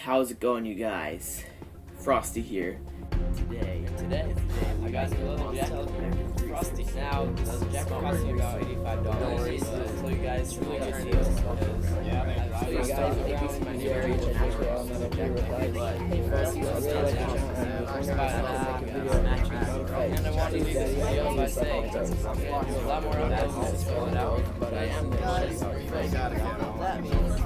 How's it going, you guys? Frosty here. Today, I got you another jacket. Frosty now. This jacket costs you about $85. So you guys really turn it into so you guys make this very natural. But hey, Frosty, let's start now. and I wanted to do this video by saying there's a lot more of that to spell it out, but I am going to show you guys what that means.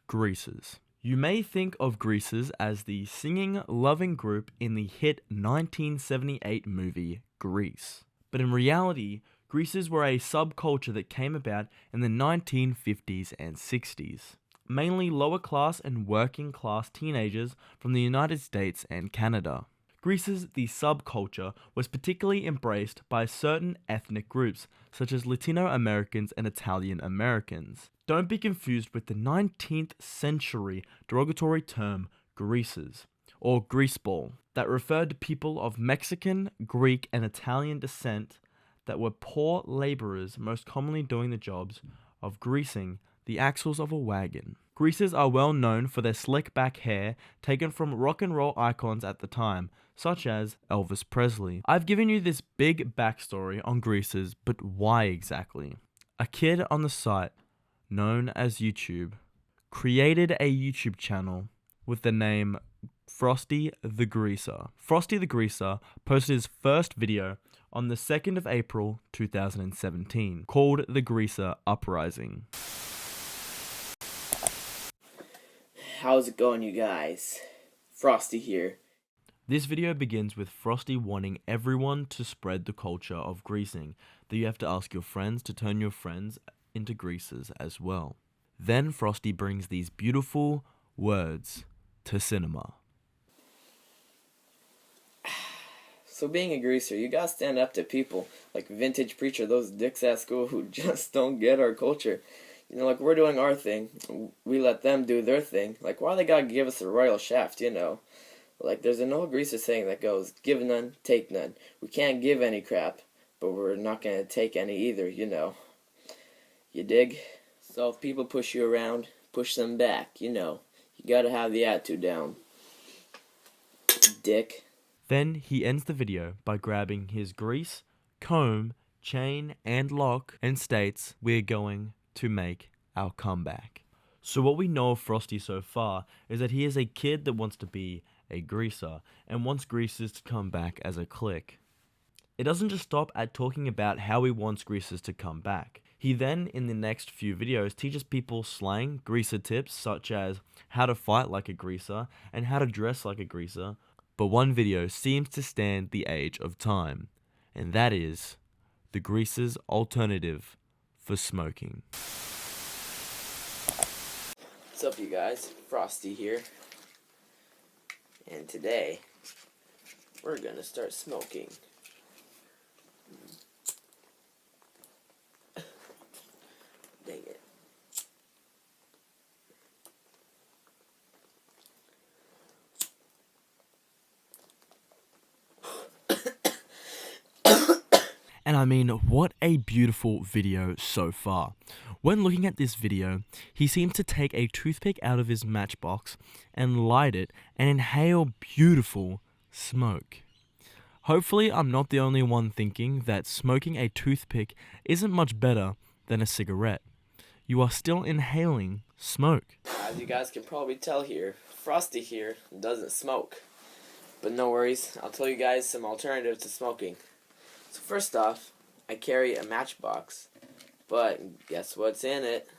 Greasers. You may think of Greasers as the singing, loving group in the hit 1978 movie Grease. But in reality, Greasers were a subculture that came about in the 1950s and 60s. Mainly lower class and working class teenagers from the United States and Canada. Greasers, the subculture, was particularly embraced by certain ethnic groups, such as Latino Americans and Italian Americans. Don't be confused with the 19th century derogatory term greasers, or greaseball, that referred to people of Mexican, Greek, and Italian descent that were poor laborers, most commonly doing the jobs of greasing the axles of a wagon. Greasers are well known for their slick back hair taken from rock and roll icons at the time, such as Elvis Presley. I've given you this big backstory on Greasers, but why exactly? A kid on the site, known as YouTube, created a YouTube channel with the name Frosty the Greaser. Frosty the Greaser posted his first video on the 2nd of April 2017, called The Greaser Uprising. How's it going, you guys? Frosty here. This video begins with Frosty wanting everyone to spread the culture of greasing, that you have to ask your friends to turn your friends into greasers as well. Then Frosty brings these beautiful words to cinema. So being a greaser, you gotta stand up to people like Vintage Preacher, those dicks at school who just don't get our culture. You know, like, we're doing our thing, we let them do their thing. Like, why they gotta give us a royal shaft, you know? Like, there's an old greaser saying that goes, give none, take none. We can't give any crap, but we're not gonna take any either, you know. You dig? So if people push you around, push them back, you know. You gotta have the attitude down. Dick. Then he ends the video by grabbing his grease, comb, chain, and lock and states, "We're going to make our comeback." So what we know of Frosty so far is that he is a kid that wants to be a greaser and wants greasers to come back as a clique. It doesn't just stop at talking about how he wants greasers to come back. He then, in the next few videos, teaches people slang, greaser tips such as how to fight like a greaser and how to dress like a greaser. But one video seems to stand the age of time, and that is the greaser's alternative for smoking. What's up, you guys? Frosty here. And today, we're gonna start smoking. Dang it. And I mean, what a beautiful video so far. When looking at this video, he seems to take a toothpick out of his matchbox and light it and inhale beautiful smoke. Hopefully, I'm not the only one thinking that smoking a toothpick isn't much better than a cigarette. You are still inhaling smoke. As you guys can probably tell here, Frosty here doesn't smoke. But no worries, I'll tell you guys some alternatives to smoking. So first off, I carry a matchbox, but guess what's in it?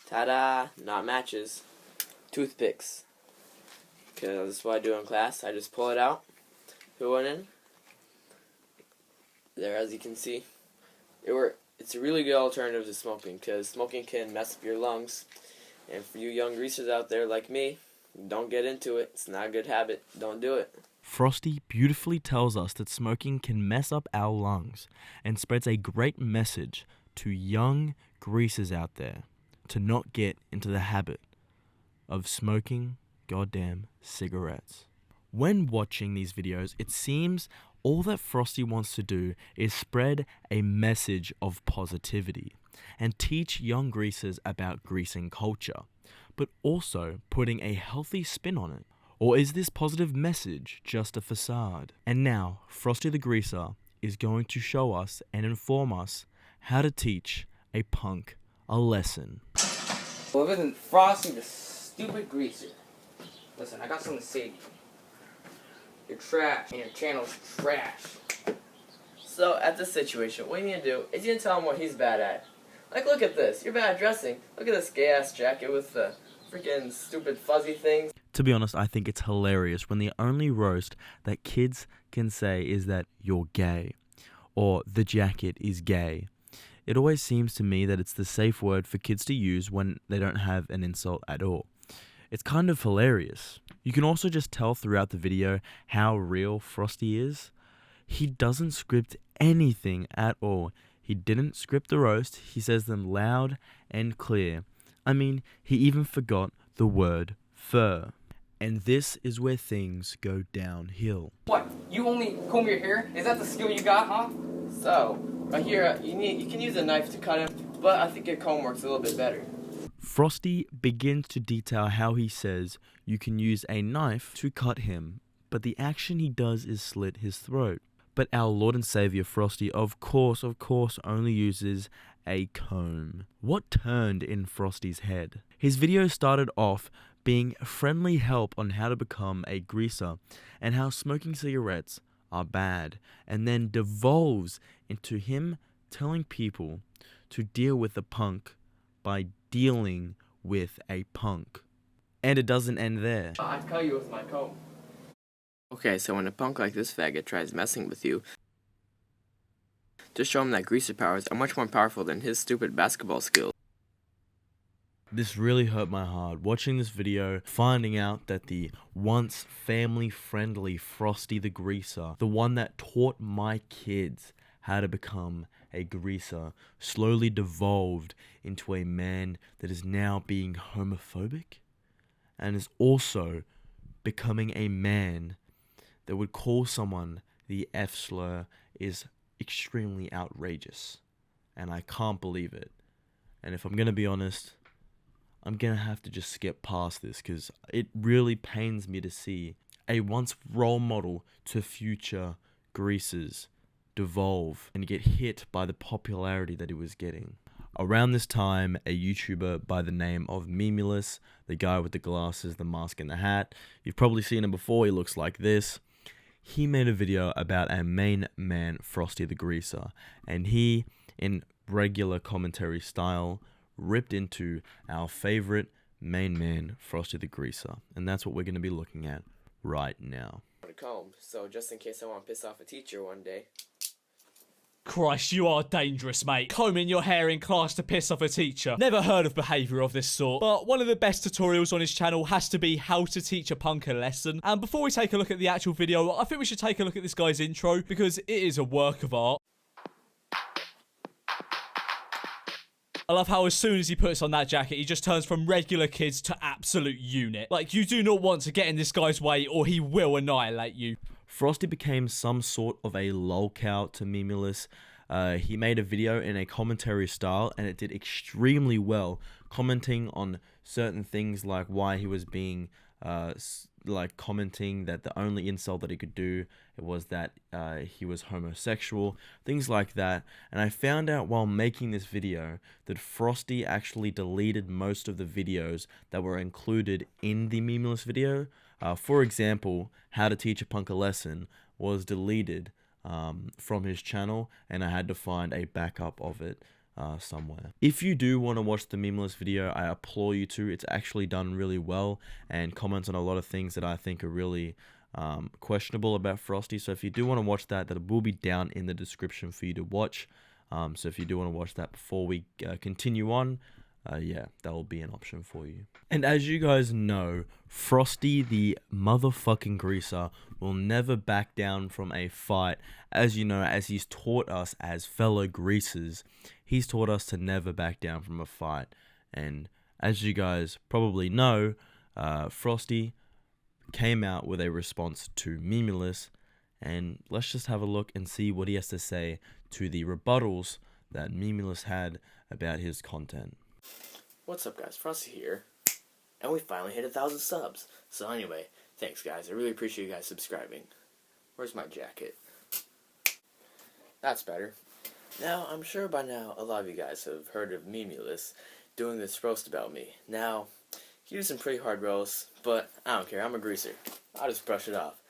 Ta-da! Not matches, toothpicks. Because that's what I do in class. I just pull it out, put one in. There, as you can see, it's a really good alternative to smoking, because smoking can mess up your lungs. And for you young greasers out there like me, don't get into it. It's not a good habit. Don't do it. Frosty beautifully tells us that smoking can mess up our lungs and spreads a great message to young greasers out there to not get into the habit of smoking goddamn cigarettes. When watching these videos, it seems all that Frosty wants to do is spread a message of positivity and teach young greasers about greasing culture, but also putting a healthy spin on it. Or is this positive message just a facade? And now, Frosty the Greaser is going to show us and inform us how to teach a punk a lesson. Well, it isn't Frosty the stupid greaser. Listen, I got something to say to you. You're trash, and your channel's trash. So, at this situation, what you need to do is you need to tell him what he's bad at. Like, look at this. You're bad at dressing. Look at this gay-ass jacket with the freaking stupid fuzzy things. To be honest, I think it's hilarious when the only roast that kids can say is that you're gay, or the jacket is gay. It always seems to me that it's the safe word for kids to use when they don't have an insult at all. It's kind of hilarious. You can also just tell throughout the video how real Frosty is. He doesn't script anything at all. He didn't script the roast. He says them loud and clear. I mean, he even forgot the word fur. And this is where things go downhill. What? You only comb your hair? Is that the skill you got, huh? So, right here, you can use a knife to cut him, but I think a comb works a little bit better. Frosty begins to detail how he says you can use a knife to cut him, but the action he does is slit his throat. But our Lord and Savior Frosty, of course, only uses a comb. What turned in Frosty's head? His video started off being friendly help on how to become a greaser and how smoking cigarettes are bad, and then devolves into him telling people to deal with the punk by dealing with a punk. And it doesn't end there. I'd cut you with my comb. Okay, so when a punk like this faggot tries messing with you, just show him that greaser powers are much more powerful than his stupid basketball skills. This really hurt my heart, watching this video, finding out that the once family-friendly Frosty the Greaser, the one that taught my kids how to become a greaser, slowly devolved into a man that is now being homophobic and is also becoming a man that would call someone the F slur is extremely outrageous. And I can't believe it. And if I'm going to be honest, I'm going to have to just skip past this because it really pains me to see a once role model to future greasers devolve and get hit by the popularity that he was getting. Around this time, a YouTuber by the name of Mimulus, the guy with the glasses, the mask and the hat, you've probably seen him before, he looks like this. He made a video about our main man, Frosty the Greaser, and he, in regular commentary style, ripped into our favorite main man, Frosty the Greaser. And that's what we're going to be looking at right now. A comb, so just in case I want to piss off a teacher one day. Christ, you are dangerous, mate. Combing your hair in class to piss off a teacher. Never heard of behaviour of this sort, but one of the best tutorials on his channel has to be how to teach a punk a lesson. And before we take a look at the actual video, I think we should take a look at this guy's intro, because it is a work of art. I love how as soon as he puts on that jacket, he just turns from regular kids to absolute unit. Like, you do not want to get in this guy's way or he will annihilate you. Frosty became some sort of a LolCow to Mimulus. He made a video in a commentary style and it did extremely well, commenting on certain things like why he was being commenting that the only insult that he could do was that he was homosexual, things like that. And I found out while making this video that Frosty actually deleted most of the videos that were included in the Mimulus video. For example, how to teach a punk a lesson was deleted from his channel, and I had to find a backup of it somewhere. If you do want to watch the Mimulus video, I implore you to. It's actually done really well and comments on a lot of things that I think are really questionable about Frosty. So if you do want to watch that, that will be down in the description for you to watch. So if you do want to watch that before we continue on, yeah, that will be an option for you. And as you guys know, Frosty the motherfucking greaser will never back down from a fight. As you know, as he's taught us as fellow greasers, he's taught us to never back down from a fight. And as you guys probably know, Frosty came out with a response to Mimulus, and let's just have a look and see what he has to say to the rebuttals that Mimulus had about his content. What's up, guys? Frosty here, and we finally hit 1,000 subs. So anyway, thanks, guys. I really appreciate you guys subscribing. Where's my jacket? That's better. Now, I'm sure by now a lot of you guys have heard of Mimulus doing this roast about me. Now, he was some pretty hard roasts, but I don't care. I'm a greaser. I'll just brush it off.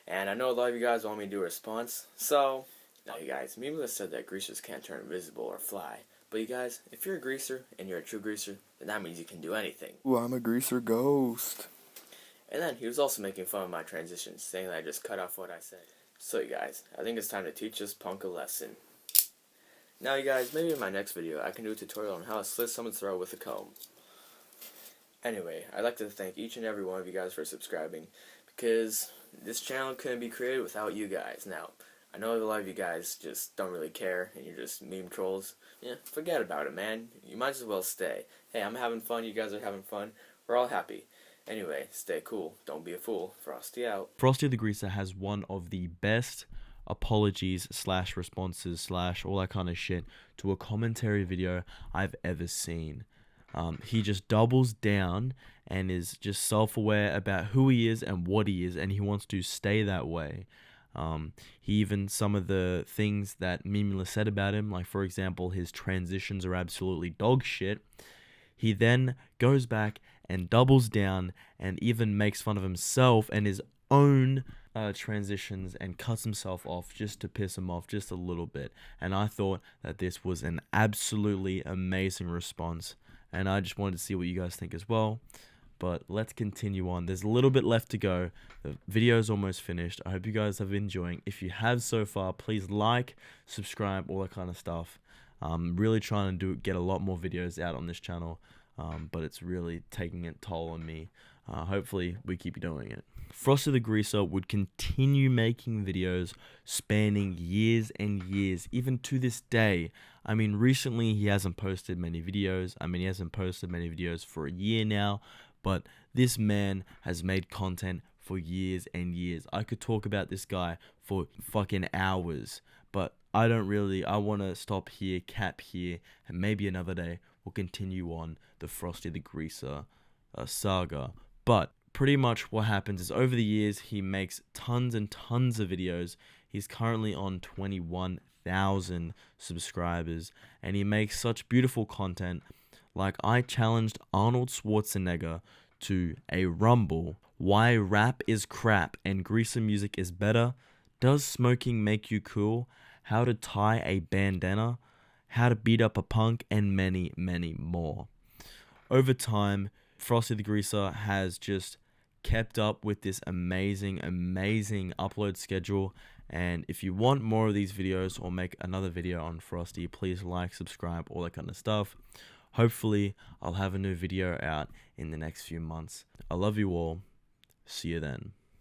And I know a lot of you guys want me to do a response, so now you guys, Mimulus said that greasers can't turn invisible or fly. But you guys, if you're a greaser and you're a true greaser, then that means you can do anything. Ooh, I'm a greaser ghost. And then he was also making fun of my transitions, saying that I just cut off what I said. So you guys, I think it's time to teach this punk a lesson. Now you guys, maybe in my next video I can do a tutorial on how to slit someone's throat with a comb. Anyway, I'd like to thank each and every one of you guys for subscribing, because this channel couldn't be created without you guys. Now, I know a lot of you guys just don't really care, and you're just meme trolls. Yeah, forget about it, man. You might as well stay. Hey, I'm having fun, you guys are having fun, we're all happy. Anyway, stay cool, don't be a fool. Frosty out. Frosty the Greaser has one of the best apologies / responses / all that kind of shit to a commentary video I've ever seen. He just doubles down and is just self-aware about who he is and what he is, and he wants to stay that way. He even, some of the things that Mimulus said about him, like for example, his transitions are absolutely dog shit. He then goes back and doubles down and even makes fun of himself and his own transitions and cuts himself off just to piss him off just a little bit. And I thought that this was an absolutely amazing response, and I just wanted to see what you guys think as well. But let's continue on. There's a little bit left to go. The video is almost finished. I hope you guys have been enjoying. If you have so far, please like, subscribe, all that kind of stuff. I'm really trying to get a lot more videos out on this channel, but it's really taking a toll on me. Hopefully we keep doing it. Frosty the Greaser would continue making videos spanning years and years, even to this day. I mean, recently he hasn't posted many videos. He hasn't posted many videos for a year now, but this man has made content for years and years. I could talk about this guy for fucking hours, but I want to stop here, cap here, and maybe another day we'll continue on the Frosty the Greaser saga. But pretty much what happens is over the years he makes tons and tons of videos. He's currently on 21,000 subscribers, and he makes such beautiful content. Like, I challenged Arnold Schwarzenegger to a rumble. Why rap is crap and greaser music is better? Does smoking make you cool? How to tie a bandana? How to beat up a punk? And many, many more. Over time, Frosty the Greaser has just kept up with this amazing upload schedule. And if you want more of these videos or make another video on Frosty, please like, subscribe, all that kind of stuff. Hopefully, I'll have a new video out in the next few months. I love you all. See you then.